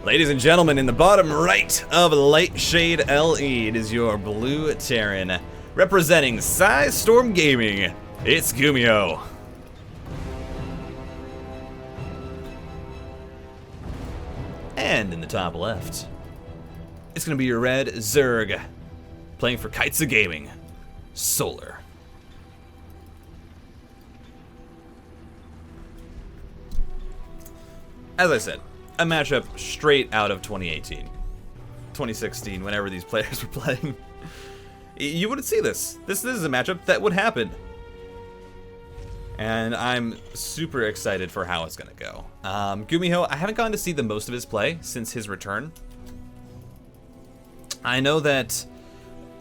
Ladies and gentlemen, in the bottom right of Light Shade LE, it is your blue Terran. Representing Size Storm Gaming, it's Gumiho. And in the top left, it's going to be your red Zerg. Playing for Kites of Gaming, Solar. As I said, a matchup straight out of 2018, 2016, whenever these players were playing. You wouldn't see this. This is a matchup that would happen. And I'm super excited for how it's going to go. Gumiho, I haven't gotten to see the most of his play since his return. I know that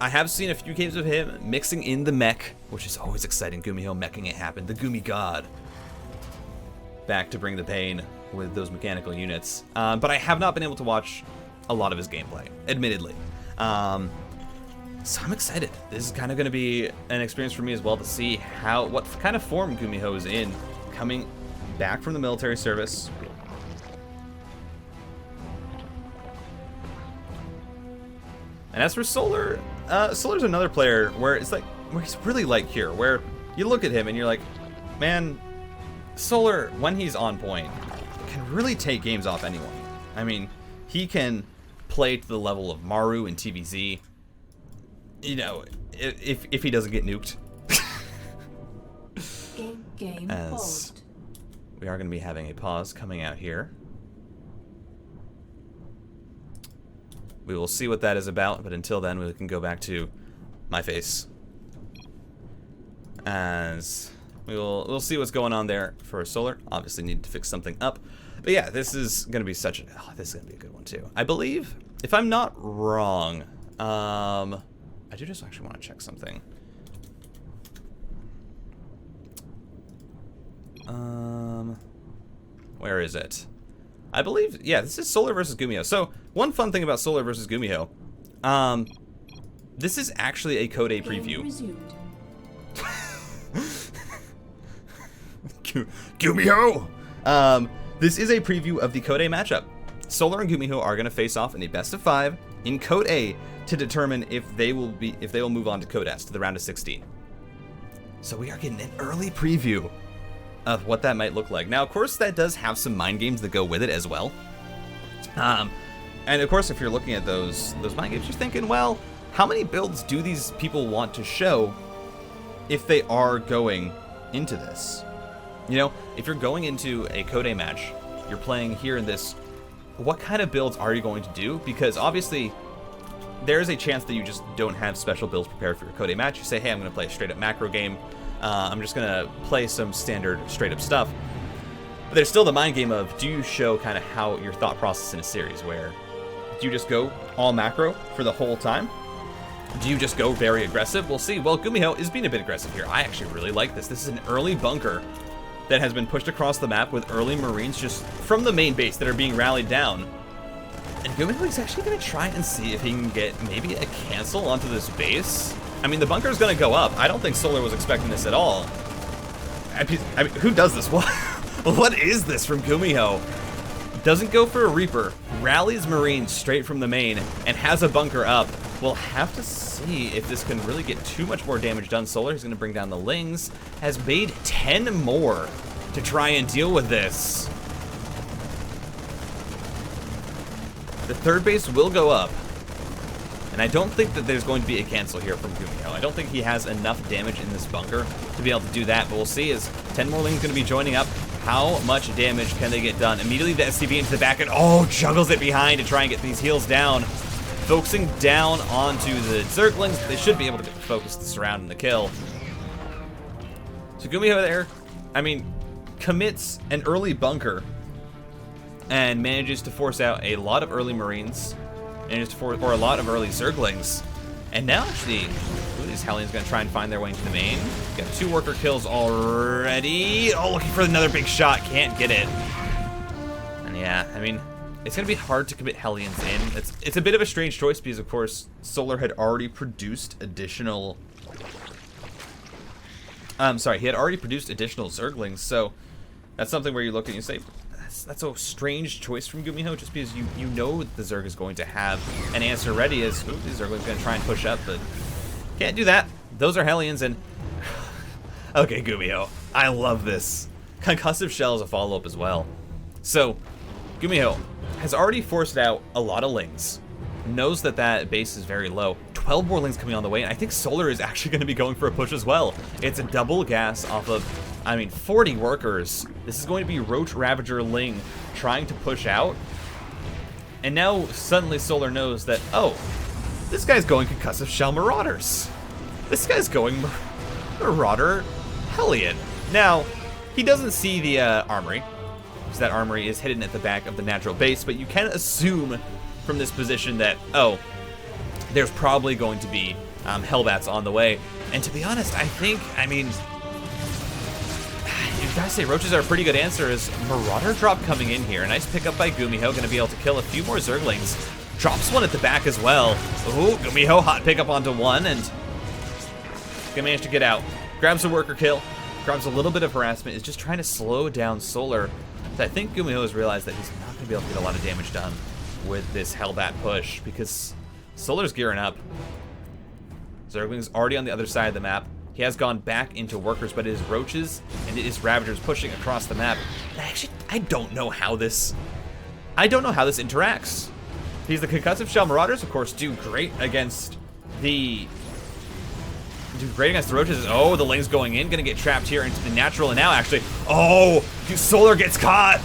I have seen a few games of him mixing in the mech, which is always exciting. Gumiho meching it happen. The Gumi God. Back to bring the pain with those mechanical units. But I have not been able to watch a lot of his gameplay, admittedly. So I'm excited. This is kind of going to be an experience for me as well to see what kind of form Gumiho is in coming back from the military service. And as for Solar, Solar's another player where he's really like here, where you look at him and you're like, man, Solar, when he's on point, can really take games off anyone. I mean, he can play to the level of Maru and TVZ. You know, if he doesn't get nuked. Game As paused. we are going to be having a pause coming out here. We will see what that is about, but until then we can go back to my face. As we'll see what's going on there for Solar. Obviously need to fix something up. But yeah, this is going to be this is going to be a good one too. I believe, if I'm not wrong, I do just actually want to check something. Where is it? I believe, yeah, this is Solar versus Gumiho. So, one fun thing about Solar versus Gumiho, this is actually a Code A preview. Gumiho! This is a preview of the Code A matchup. Solar and Gumiho are going to face off in a best of 5 in Code A to determine if they will move on to Code S, to the round of 16. So we are getting an early preview of what that might look like. Now, of course, that does have some mind games that go with it as well. And of course, if you're looking at those mind games, you're thinking, well, how many builds do these people want to show if they are going into this? You know, if you're going into a Code A match, you're playing here in this, what kind of builds are you going to do? Because obviously, there's a chance that you just don't have special builds prepared for your Code A match. You say, hey, I'm going to play a straight up macro game. I'm just going to play some standard straight up stuff. But there's still the mind game of, do you show kind of how your thought process in a series, where do you just go all macro for the whole time? Do you just go very aggressive? We'll see. Well, Gumiho is being a bit aggressive here. I actually really like this. This is an early bunker that has been pushed across the map with early Marines just from the main base that are being rallied down. And Gumiho is actually going to try and see if he can get maybe a cancel onto this base. I mean, the bunker is going to go up. I don't think Solar was expecting this at all. I mean, who does this? What is this from Gumiho? Doesn't go for a Reaper, rallies Marines straight from the main, and has a bunker up. We'll have to see if this can really get too much more damage done. Solar is going to bring down the Lings, has made 10 more to try and deal with this. The third base will go up. And I don't think that there's going to be a cancel here from Gumiho. I don't think he has enough damage in this bunker to be able to do that. But we'll see, as 10 more Lings going to be joining up. How much damage can they get done? Immediately the SCV into the back and juggles it behind to try and get these heals down. Focusing down onto the Zerglings. They should be able to get the focus, the surround, and the kill. So Gumiho there, I mean, commits an early bunker and manages to force out a lot of early Marines, or a lot of early Zerglings. And now actually, these Hellions going to try and find their way into the main. Got 2 worker kills already. Oh, looking for another big shot. Can't get it. And yeah, I mean, it's going to be hard to commit Hellions in. It's a bit of a strange choice because, of course, Solar had already produced additional... he had already produced additional Zerglings, so that's something where you look at and you say, that's a strange choice from Gumiho, just because you know the Zerg is going to have an answer ready as the Zergling's going to try and push up, but can't do that. Those are Hellions, and okay, Gumiho, I love this. Concussive Shell is a follow-up as well. So Gumiho has already forced out a lot of Lings, knows that that base is very low. 12 more Lings coming on the way, and I think Solar is actually going to be going for a push as well. It's a double gas off of, 40 workers. This is going to be Roach Ravager Ling trying to push out. And now suddenly Solar knows that, oh, this guy's going Concussive Shell Marauders. This guy's going Marauder Hellion. Now, he doesn't see the armory, because that armory is hidden at the back of the natural base, but you can assume from this position that, oh, there's probably going to be Hellbats on the way. And to be honest, you guys say Roaches are a pretty good answer. Is Marauder drop coming in here? A nice pickup by Gumiho, going to be able to kill a few more Zerglings. Drops one at the back as well. Ooh, Gumiho hot pickup onto one, and gonna manage to get out. Grabs a worker kill, grabs a little bit of harassment, is just trying to slow down Solar. So I think Gumiho has realized that he's not gonna be able to get a lot of damage done with this Hellbat push, because Solar's gearing up. Zergling's already on the other side of the map. He has gone back into workers, but it is Roaches and it is Ravagers pushing across the map. And actually, I don't know how this interacts. Because the Concussive Shell Marauders, of course, do great against the Roaches. Oh, the Ling's going in, gonna get trapped here into the natural, and now actually, oh, Solar gets caught.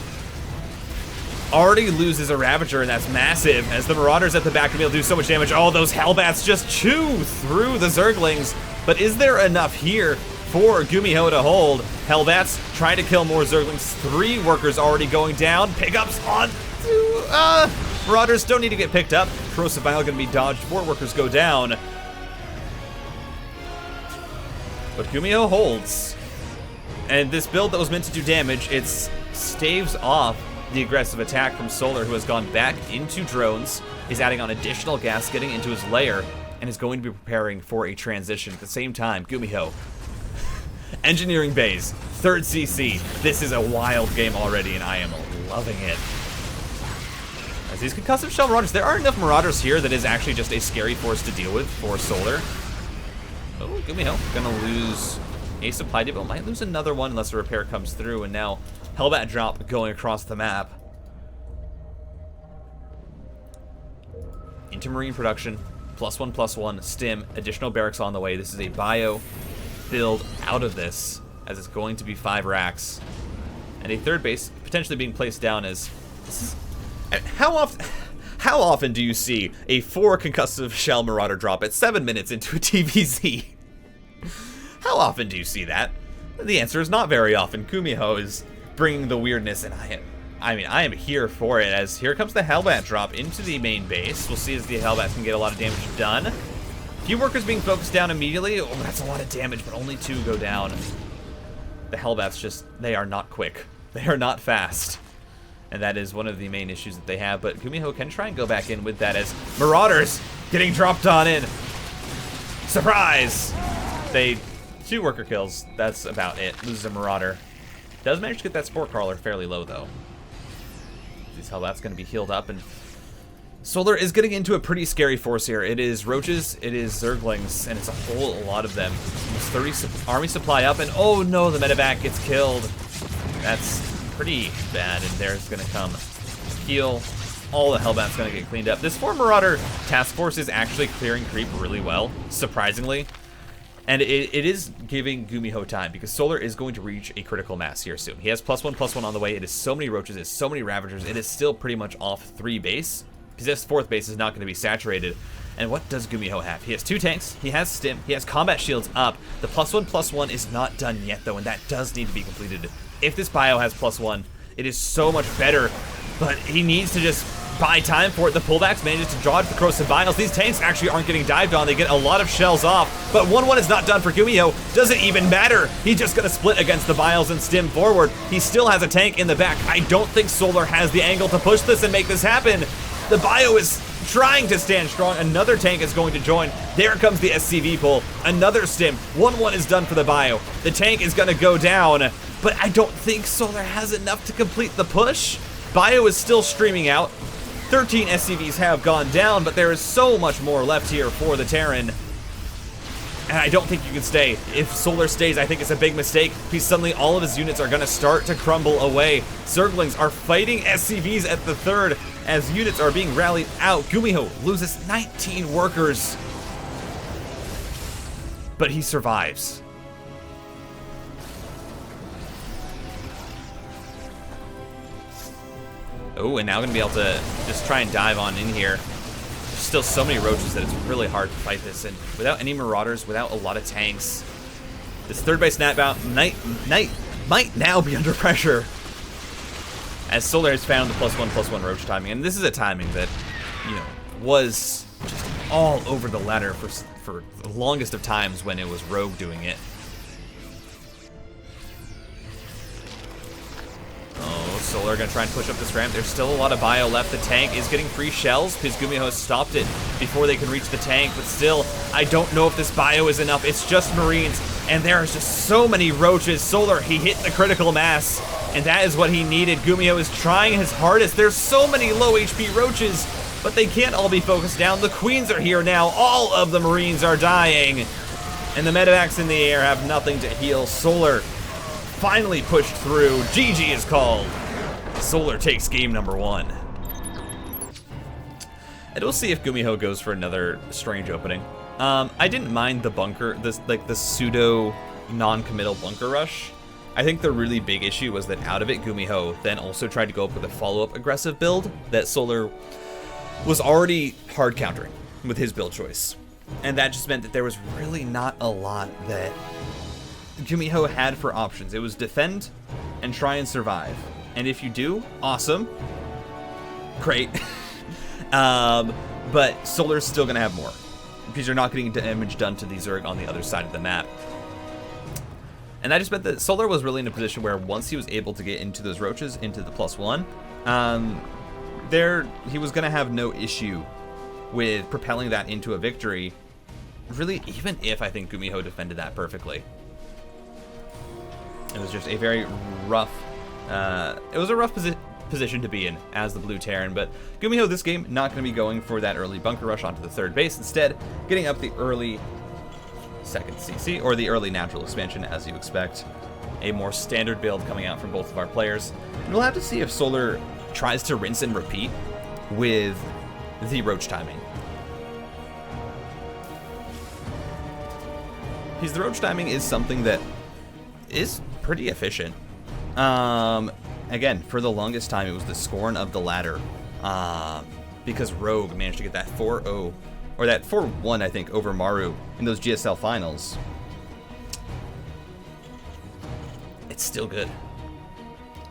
Already loses a Ravager, and that's massive, as the Marauders at the back can be able to do so much damage. Oh, those Hellbats just chew through the Zerglings. But is there enough here for Gumiho to hold? Hellbats trying to kill more Zerglings. 3 workers already going down. Pickups on to, Marauders don't need to get picked up. Corrosive Vial gonna be dodged. 4 workers go down. But Gumiho holds. And this build that was meant to do damage, it staves off the aggressive attack from Solar, who has gone back into drones, is adding on additional gas, getting into his lair, and is going to be preparing for a transition. At the same time, Gumiho, engineering bays, 3rd CC. This is a wild game already, and I am loving it. As these Concussive Shell Marauders, there are enough Marauders here that is actually just a scary force to deal with for Solar. Oh, Gumiho gonna lose a supply depot. Might lose another one unless a repair comes through, and now Hellbat drop going across the map. Into Marine production. +1/+1, stim, additional barracks on the way. This is a bio build out of this, as it's going to be 5 racks. And a 3rd base potentially being placed down as... How often do you see a 4 Concussive Shell Marauder drop at 7 minutes into a TVZ? How often do you see that? The answer is not very often. Gumiho is bringing the weirdness, and I am here for it, as here comes the Hellbat drop into the main base. We'll see as the Hellbats can get a lot of damage done. A few workers being focused down immediately. Oh, that's a lot of damage, but only 2 go down. The Hellbats just, they are not quick. They are not fast. And that is one of the main issues that they have, but Gumiho can try and go back in with that as Marauders getting dropped on in. Surprise! 2 worker kills, that's about it. Loses a Marauder. Does manage to get that Spore Crawler fairly low, though. These Hellbats going to be healed up, and Solar is getting into a pretty scary force here. It is Roaches, it is Zerglings, and it's a whole lot of them. Almost 30 army supply up, and oh no, the medevac gets killed. That's pretty bad, and there's going to come heal. All the Hellbats going to get cleaned up. This 4 Marauder task force is actually clearing creep really well, surprisingly. And it is giving Gumiho time, because Solar is going to reach a critical mass here soon. He has +1/+1 on the way. It is so many Roaches, it is so many Ravagers. It is still pretty much off 3 base, because this 4th base is not going to be saturated. And what does Gumiho have? He has 2 tanks, he has stim, he has combat shields up. The +1/+1 is not done yet, though, and that does need to be completed. If this bio has +1, it is so much better, but he needs to just buy time for it. The pullbacks manages to dodge the Corrosive Vials. These tanks actually aren't getting dived on. They get a lot of shells off, but 1-1 is not done for Gumiho. Doesn't even matter. He's just gonna split against the Vials and stim forward. He still has a tank in the back. I don't think Solar has the angle to push this and make this happen. The bio is trying to stand strong. Another tank is going to join. There comes the SCV pull. Another stim. 1-1 is done for the bio. The tank is gonna go down. but I don't think Solar has enough to complete the push. Bio is still streaming out. 13 SCVs have gone down, but there is so much more left here for the Terran. And I don't think you can stay. If Solar stays, I think it's a big mistake, because suddenly all of his units are going to start to crumble away. Zerglings are fighting SCVs at the third as units are being rallied out. Gumiho loses 19 workers, but he survives. Oh, and now going to be able to just try and dive on in here. There's still so many roaches that it's really hard to fight this, and without any marauders, without a lot of tanks, this third base snapbout might now be under pressure, as Solar has found the +1/+1 roach timing, and this is a timing that, you know, was just all over the ladder for the longest of times when it was Rogue doing it. Solar gonna try and push up this ramp. There's still a lot of bio left. The tank is getting free shells because Gumiho has stopped it before they can reach the tank, but still, I don't know if this bio is enough. It's just Marines, and there is just so many roaches. Solar, he hit the critical mass, and that is what he needed. Gumiho is trying his hardest. There's so many low HP roaches, but they can't all be focused down. The Queens are here now. All of the Marines are dying, and the medevacs in the air have nothing to heal. Solar finally pushed through. GG is called. Solar takes game number 1. And we'll see if Gumiho goes for another strange opening. I didn't mind the bunker, the pseudo non-committal bunker rush. I think the really big issue was that out of it, Gumiho then also tried to go up with a follow-up aggressive build that Solar was already hard countering with his build choice. And that just meant that there was really not a lot that Gumiho had for options. It was defend and try and survive. And if you do, awesome. Great. But Solar's still going to have more, because you're not getting damage done to the Zerg on the other side of the map. And that just meant that Solar was really in a position where once he was able to get into those roaches, into the +1, he was going to have no issue with propelling that into a victory, really, even if I think Gumiho defended that perfectly. It was just a very rough... it was a rough position to be in as the Blue Terran, but Gumiho this game not going to be going for that early bunker rush onto the third base. Instead, getting up the early second CC, or the early natural expansion, as you expect. A more standard build coming out from both of our players. And we'll have to see if Solar tries to rinse and repeat with the roach timing. Because the roach timing is something that is pretty efficient. Again, for the longest time, it was the scorn of the ladder, because Rogue managed to get that 4-0, or that 4-1, I think, over Maru in those GSL finals. It's still good.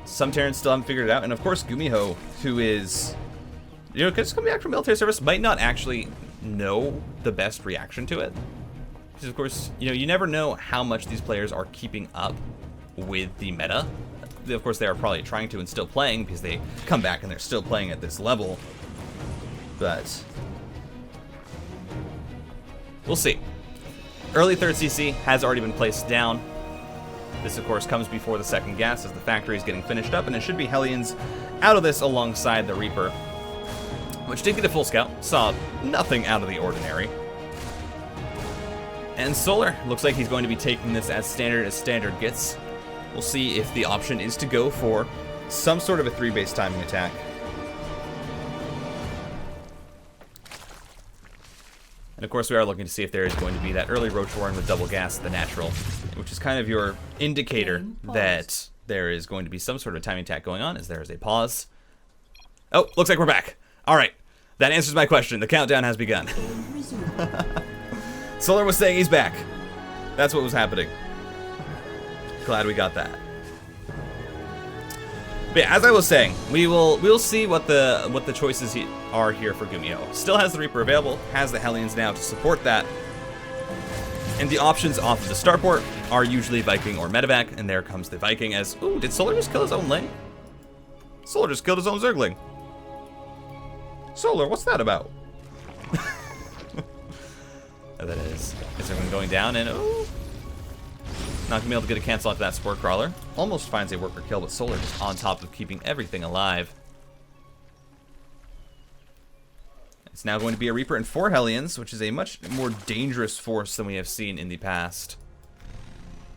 Some Terrans still haven't figured it out, and of course, Gumiho, who is, you know, just coming back from military service, might not actually know the best reaction to it. Because, of course, you know, you never know how much these players are keeping up with the meta. Of course, they are probably trying to and still playing, because they come back and they're still playing at this level. But we'll see. Early third CC has already been placed down. This, of course, comes before the second gas as the factory is getting finished up, and it should be Hellions out of this alongside the Reaper, which did get a full scout. Saw nothing out of the ordinary. And Solar looks like he's going to be taking this as standard gets. We'll see if the option is to go for some sort of a 3-base timing attack. And of course, we are looking to see if there is going to be that early roach warren with double gas at the natural, which is kind of your indicator that there is going to be some sort of timing attack going on, as there is a pause. Oh, looks like we're back. All right, that answers my question. The countdown has begun. Solar was saying he's back. That's what was happening. Glad we got that. But yeah, as I was saying, we'll see what the choices are here for Gumiho. Still has the Reaper available, has the Hellions now to support that. And the options off of the starport are usually Viking or Medevac, and there comes the Viking as, ooh, did Solar just kill his own lane? Solar just killed his own Zergling. Solar, what's that about? That is Zergling going down, and oh, Not gonna be able to get a cancel onto that Spore Crawler. Almost finds a worker kill, but Solar just on top of keeping everything alive. It's now going to be a Reaper and 4 Hellions, which is a much more dangerous force than we have seen in the past.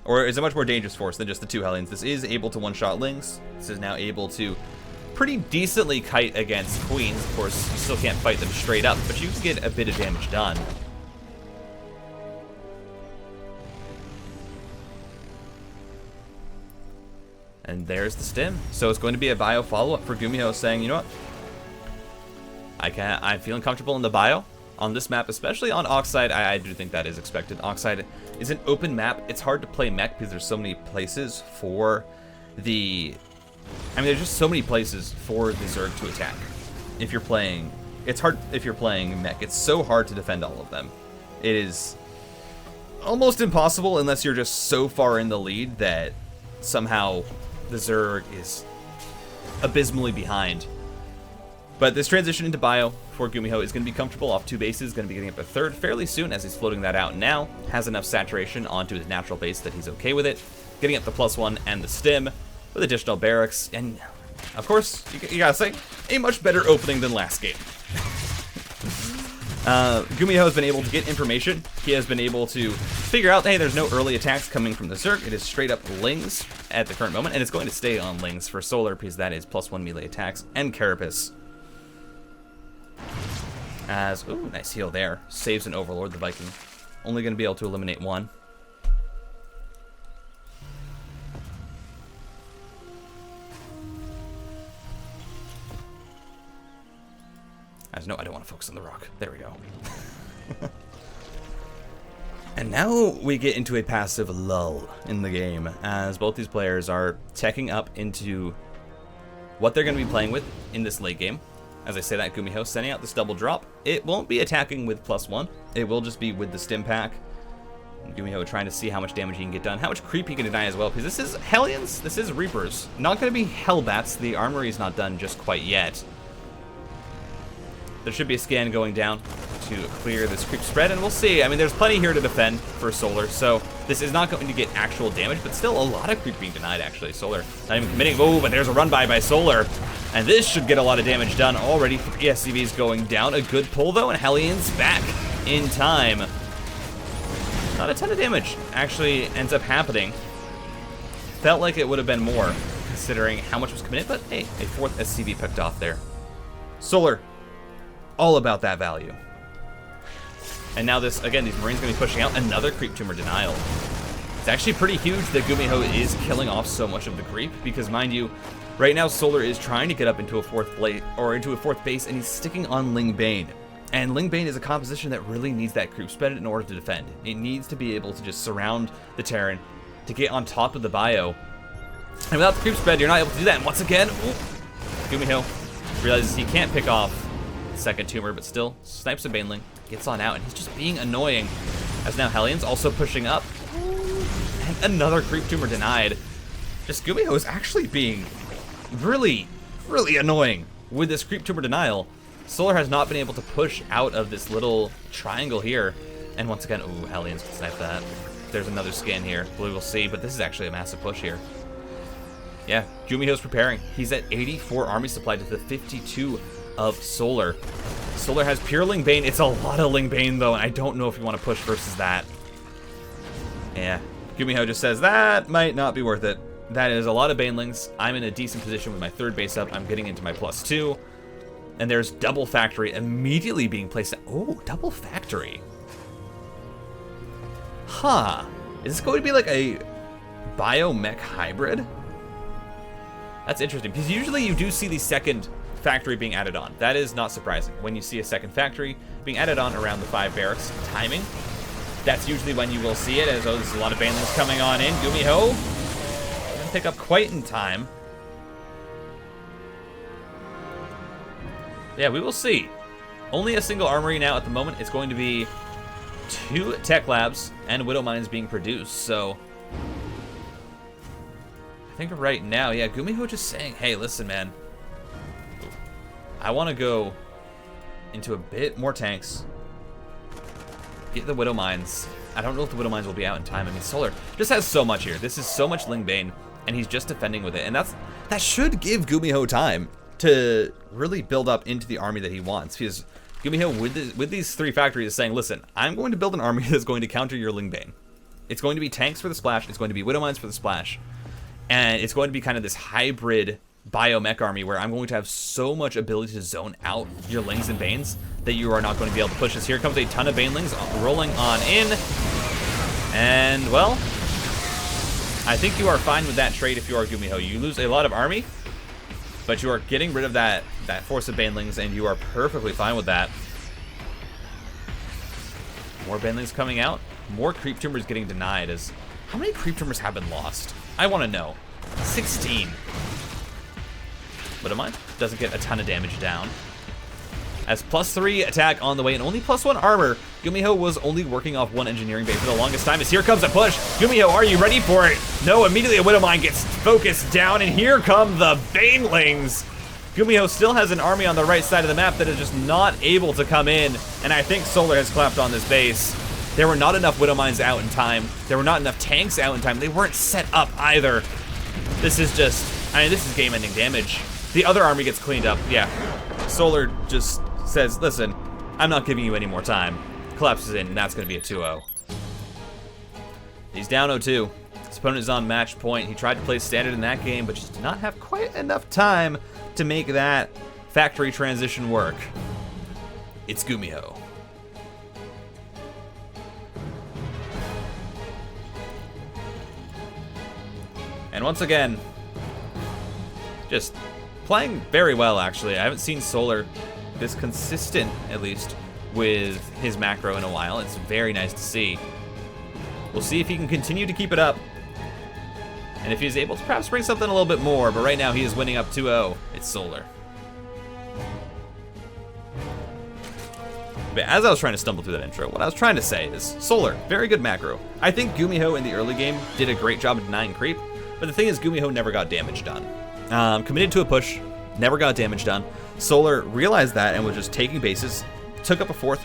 Or is a much more dangerous force than just the 2 Hellions. This is able to one-shot Lings. This is now able to pretty decently kite against Queens. Of course, you still can't fight them straight up, but you can get a bit of damage done. And there's the stim. So it's going to be a bio follow-up for Gumiho saying, you know what? I'm feeling comfortable in the bio. On this map, especially on Oxide, I do think that is expected. Oxide is an open map. It's hard to play mech because there's so many places for the... I mean, there's just so many places for the Zerg to attack. If you're playing... It's hard if you're playing mech. It's so hard to defend all of them. It is almost impossible unless you're just so far in the lead that somehow the Zerg is abysmally behind. But this transition into bio for Gumiho is going to be comfortable off 2 bases, going to be getting up a 3rd fairly soon as he's floating that out now. Has enough saturation onto his natural base that he's okay with it. Getting up the +1 and the stim with additional barracks. And, of course, you gotta say, a much better opening than last game. Gumiho has been able to get information. He has been able to figure out, hey, there's no early attacks coming from the Zerg. It is straight up Lings at the current moment, and it's going to stay on Lings for Solar because that is +1 melee attacks and Carapace. As, ooh, nice heal there. Saves an Overlord, the Viking. Only going to be able to eliminate 1. As no, I don't want to focus on the rock. There we go. And now we get into a passive lull in the game, as both these players are teching up into what they're going to be playing with in this late game. As I say that, Gumiho sending out this double drop. It won't be attacking with +1. It will just be with the stim pack. And Gumiho trying to see how much damage he can get done, how much creep he can deny as well, because this is Hellions, this is Reapers. Not going to be Hellbats. The armory is not done just quite yet. There should be a scan going down to clear this creep spread, and we'll see. I mean, there's plenty here to defend for Solar, so this is not going to get actual damage, but still a lot of creep being denied, actually. Solar not even committing. Oh, but there's a run-by Solar, and this should get a lot of damage done already. 3 SCVs going down. A good pull, though, and Hellions back in time. Not a ton of damage actually ends up happening. Felt like it would have been more, considering how much was committed, but hey, a 4th SCV picked off there. Solar, all about that value. And now this, again, these Marines going to be pushing out another creep tumor denial. It's actually pretty huge that Gumiho is killing off so much of the creep, because mind you, right now Solar is trying to get up into a 4th base, and he's sticking on Ling Bane. And Ling Bane is a composition that really needs that creep spread in order to defend. It needs to be able to just surround the Terran to get on top of the bio. And without the creep spread, you're not able to do that. And once again, Gumiho realizes he can't pick off the 2nd tumor, but still snipes a Baneling, gets on out, and he's just being annoying. As now Hellions also pushing up. And another creep tumor denied. Just Gumiho is actually being really, really annoying with this creep tumor denial. Solar has not been able to push out of this little triangle here. And once again, ooh, Hellions can snipe that. There's another scan here. We will see, but this is actually a massive push here. Yeah, Gumiho's preparing. He's at 84 army supply to the 52 of Solar. Solar has pure Ling Bane. It's a lot of Ling Bane, though, and I don't know if you want to push versus that. Yeah, Gumiho just says, that might not be worth it. That is a lot of Banelings. I'm in a decent position with my 3rd base up. I'm getting into my +2. And there's double factory immediately being placed. Oh, double factory. Huh. Is this going to be like a biomech hybrid? That's interesting, because usually you do see the 2nd factory being added on. That is not surprising. When you see a 2nd factory being added on around the 5 barracks timing, that's usually when you will see it, as oh, there's a lot of Banelings coming on in. Gumiho gonna pick up quite in time. Yeah, we will see. Only a single armory now at the moment. It's going to be 2 tech labs and Widow Mines being produced, so I think right now, yeah, Gumiho just saying, hey, listen, man, I want to go into a bit more tanks, get the Widow Mines. I don't know if the Widow Mines will be out in time. I mean, Solar just has so much here. This is so much Ling Bane, and he's just defending with it. And that should give Gumiho time to really build up into the army that he wants. Because Gumiho, with these 3 factories, is saying, listen, I'm going to build an army that's going to counter your Ling Bane. It's going to be tanks for the splash. It's going to be Widow Mines for the splash. And it's going to be kind of this hybrid biomech army where I'm going to have so much ability to zone out your Lings and Banes that you are not going to be able to push this. Here comes a ton of Banelings rolling on in. And, well, I think you are fine with that trade if you are Gumiho. You lose a lot of army, but you are getting rid of that force of Banelings, and you are perfectly fine with that. More Banelings coming out. More Creep Tumors getting denied. How many Creep Tumors have been lost? I want to know. 16. Widow Mine doesn't get a ton of damage down. As +3 attack on the way and only +1 armor, Gumiho was only working off 1 engineering base for the longest time. As here comes a push. Gumiho, are you ready for it? No, immediately a Widow Mine gets focused down, and here come the Banelings. Gumiho still has an army on the right side of the map that is just not able to come in, and I think Solar has clapped on this base. There were not enough Widow Mines out in time. There were not enough tanks out in time. They weren't set up either. This is just, I mean, this is game-ending damage. The other army gets cleaned up. Yeah, Solar just says, listen, I'm not giving you any more time. Collapses in, and that's going to be a 2-0. He's down 0-2. His opponent is on match point. He tried to play standard in that game, but just did not have quite enough time to make that factory transition work. It's Gumiho. And once again, just playing very well, actually. I haven't seen Solar this consistent, at least, with his macro in a while. It's very nice to see. We'll see if he can continue to keep it up, and if he's able to perhaps bring something a little bit more, but right now he is winning up 2-0. It's Solar. But as I was trying to stumble through that intro, what I was trying to say is, Solar, very good macro. I think Gumiho in the early game did a great job of denying creep, but the thing is, Gumiho never got damage done. Committed to a push, never got damage done. Solar realized that and was just taking bases, took up a 4th,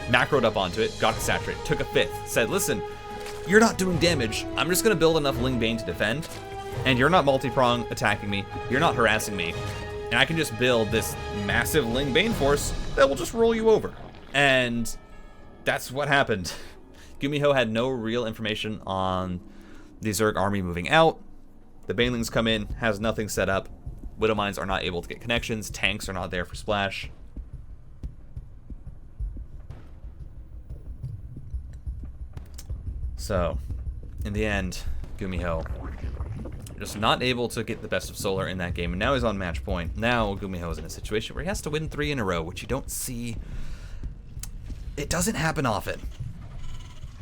macroed up onto it, got it saturated, took a 5th, said, listen, you're not doing damage. I'm just going to build enough Ling Bane to defend, and you're not multi-prong attacking me. You're not harassing me, and I can just build this massive Ling Bane force that will just roll you over. And that's what happened. Gumiho had no real information on the Zerg army moving out. The Banelings come in, has nothing set up. Widow Mines are not able to get connections. Tanks are not there for splash. So, in the end, Gumiho just not able to get the best of Solar in that game, and now he's on match point. Now Gumiho is in a situation where he has to win 3 in a row, which you don't see. It doesn't happen often.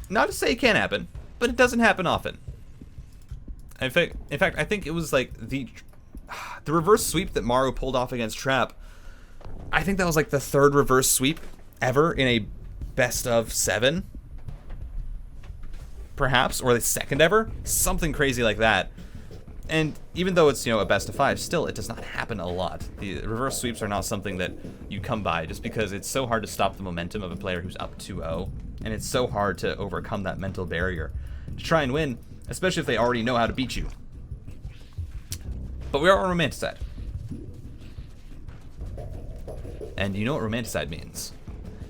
Not to say it can't happen, but it doesn't happen often. In fact, I think it was like the reverse sweep that Maru pulled off against Trap. I think that was like the 3rd reverse sweep ever in a best of 7, perhaps, or the 2nd ever, something crazy like that. And even though it's, you know, a best of 5, still it does not happen a lot. The reverse sweeps are not something that you come by, just because it's so hard to stop the momentum of a player who's up 2-0, and it's so hard to overcome that mental barrier to try and win, especially if they already know how to beat you. But we are on Romanticide. And you know what Romanticide means.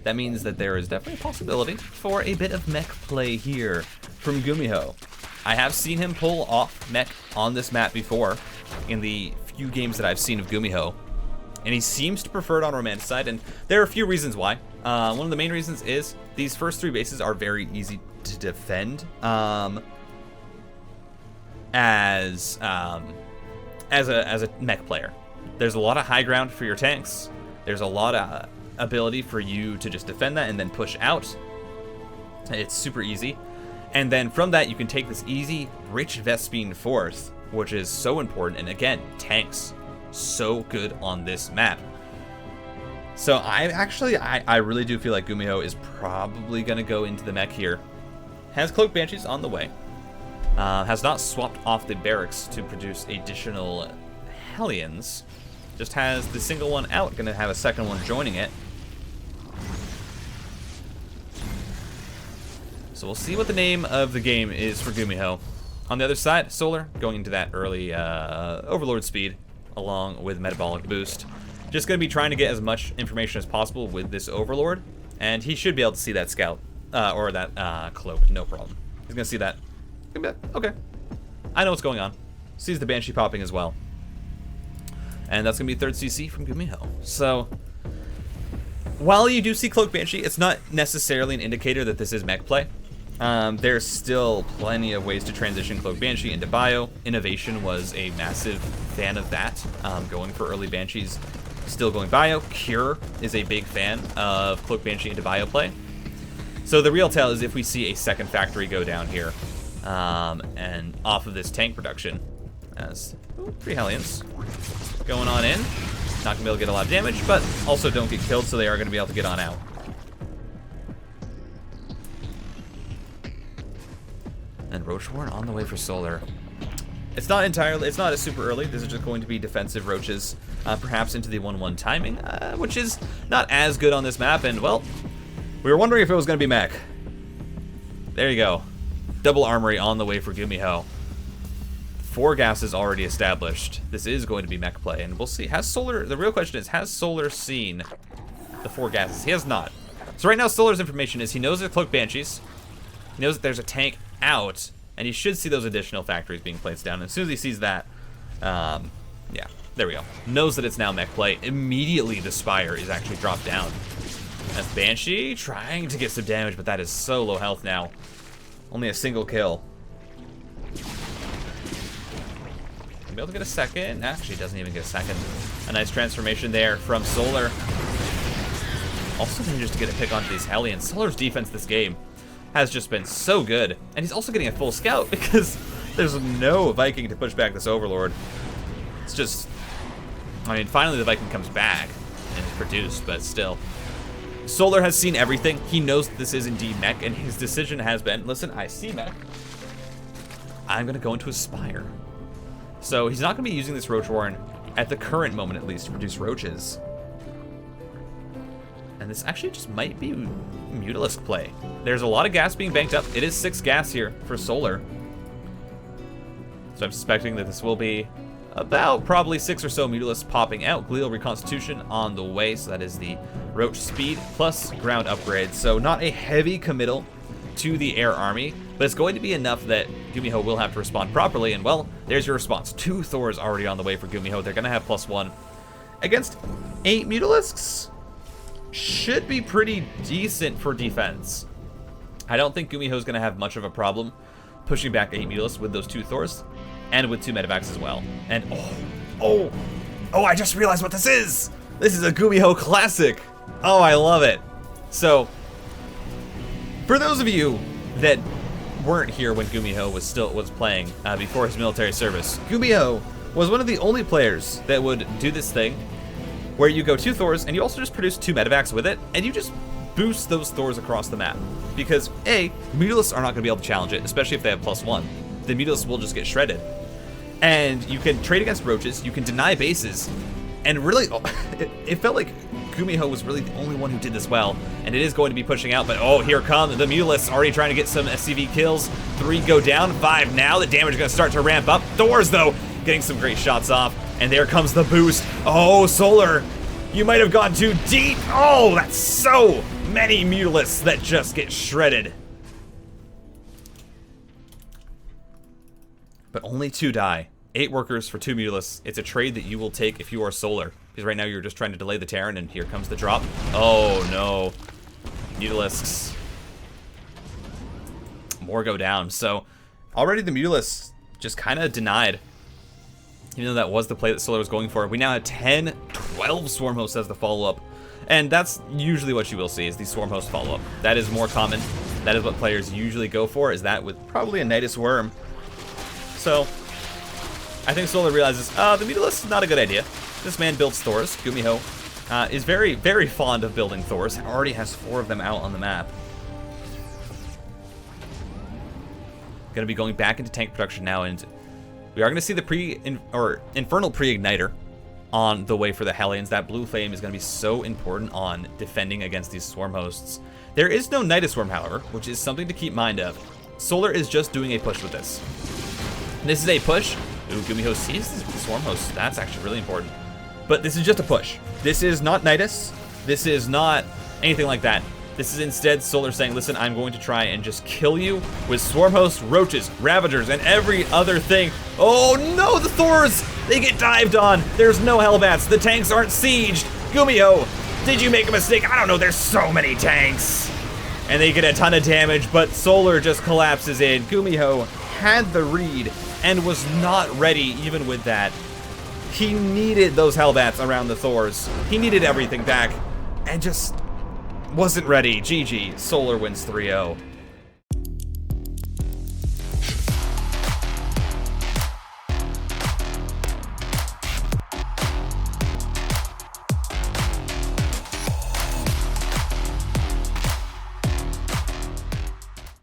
That means that there is definitely a possibility for a bit of mech play here from Gumiho. I have seen him pull off mech on this map before in the few games that I've seen of Gumiho, and he seems to prefer it on Romanticide, and there are a few reasons why. One of the main reasons is these first 3 bases are very easy to defend as a mech player. There's a lot of high ground for your tanks. There's a lot of ability for you to just defend that and then push out. It's super easy. And then from that, you can take this easy, rich Vespene force, which is so important. And again, tanks, so good on this map. So I really do feel like Gumiho is probably going to go into the mech here. Has Cloak Banshees on the way. Has not swapped off the barracks to produce additional Hellions. Just has the single one out, going to have a second one joining it. So we'll see what the name of the game is for Gumiho. On the other side, Solar going into that early Overlord speed along with Metabolic Boost. Just going to be trying to get as much information as possible with this Overlord, and he should be able to see that Scout, or that Cloak, no problem. He's going to see that. He'll be like, okay, I know what's going on. Sees the Banshee popping as well. And that's going to be 3rd CC from Gumiho. So, while you do see Cloak Banshee, it's not necessarily an indicator that this is mech play. There's still plenty of ways to transition Cloak Banshee into bio. Innovation was a massive fan of that, going for early Banshees, still going bio. Cure is a big fan of Cloak Banshee into bio play. So the real tell is if we see a second factory go down here, and off of this tank production, as 3 Hellions going on in. Not gonna be able to get a lot of damage, but also don't get killed, so they are gonna be able to get on out. And Roach Warren on the way for Solar. It's not a super early. This is just going to be defensive Roaches, perhaps into the 1-1 timing, which is not as good on this map. And, well, we were wondering if it was going to be mech. There you go. Double Armory on the way for Gumiho. 4 gases already established. This is going to be mech play, and we'll see. Has Solar, the real question is, has Solar seen the 4 gases? He has not. So right now, Solar's information is he knows there's Cloak Banshees. He knows that there's a tank out, and he should see those additional factories being placed down. And as soon as he sees that, yeah, there we go. Knows that it's now mech play. Immediately, the Spire is actually dropped down. That's Banshee trying to get some damage, but that is so low health now. Only a single kill. Be able to get a second. Actually, doesn't even get a second. A nice transformation there from Solar. Also manages to get a pick onto these Hellions. Solar's defense this game has just been so good. And he's also getting a full scout because there's no Viking to push back this Overlord. It's just, I mean, finally the Viking comes back and is produced, but still. Solar has seen everything. He knows that this is indeed mech, and his decision has been, listen, I see mech. I'm going to go into a Spire. So he's not going to be using this Roach Warren, at the current moment at least, to produce Roaches. And this actually just might be Mutalisk play. There's a lot of gas being banked up. It is 6 gas here for Solar. So I'm suspecting that this will be about probably 6 or so Mutalisks popping out. Glial Reconstitution on the way, so that is the Roach speed plus ground upgrade. So not a heavy committal to the air army, but it's going to be enough that Gumiho will have to respond properly, and well, there's your response. 2 Thors already on the way for Gumiho. They're going to have +1. Against 8 Mutalisks, should be pretty decent for defense. I don't think Gumiho's going to have much of a problem pushing back 8 Mutalisks with those 2 Thors, and with 2 Medivacs as well. And, oh, I just realized what this is! This is a Gumiho classic! Oh, I love it! So, for those of you that weren't here when Gumiho was playing before his military service, Gumiho was one of the only players that would do this thing where you go 2 Thors and you also just produce 2 Medivacs with it, and you just boost those Thors across the map. Because A, Mutalisks are not going to be able to challenge it, especially if they have +1. The Mutalisks will just get shredded. And you can trade against Roaches, you can deny bases, and really, it felt like Gumiho was really the only one who did this well, and it is going to be pushing out, but oh, here come the Mutalisks already trying to get some SCV kills. 3 go down, 5 now. The damage is going to start to ramp up. Thors, though, getting some great shots off, and there comes the boost. Oh, Solar, you might have gone too deep. Oh, that's so many Mutalisks that just get shredded. But only 2 die. 8 workers for 2 Mutalisks. It's a trade that you will take if you are Solar. Because right now you're just trying to delay the Terran, and here comes the drop. Oh no. Mutalisks. More go down. So already the Mutalisks just kind of denied. Even though that was the play that Solar was going for. We now have 10, 12 Swarm Hosts as the follow-up. And that's usually what you will see, is the Swarm Host follow-up. That is more common. That is what players usually go for, is that with probably a Nidus Worm. So I think Solar realizes, the Mutalisk is not a good idea. This man builds Thors. Gumiho is very, very fond of building Thors. Already has 4 of them out on the map. Going to be going back into tank production now, and we are going to see the Infernal Pre-Igniter on the way for the Hellions. That blue flame is going to be so important on defending against these swarm hosts. There is no Nidus Swarm, however, which is something to keep mind of. Solar is just doing a push with this. This is a push. Ooh, Gumiho sees the swarm host. That's actually really important. But this is just a push. This is not Nidus. This is not anything like that. This is instead Solar saying, listen, I'm going to try and just kill you with swarm hosts, roaches, ravagers, and every other thing. Oh no, the Thors! They get dived on. There's no Hellbats. The tanks aren't sieged. Gumiho, did you make a mistake? I don't know, there's so many tanks. And they get a ton of damage, but Solar just collapses in. Gumiho had the read and was not ready even with that. He needed those Hellbats around the Thors. He needed everything back and just wasn't ready. GG. Solar wins 3-0.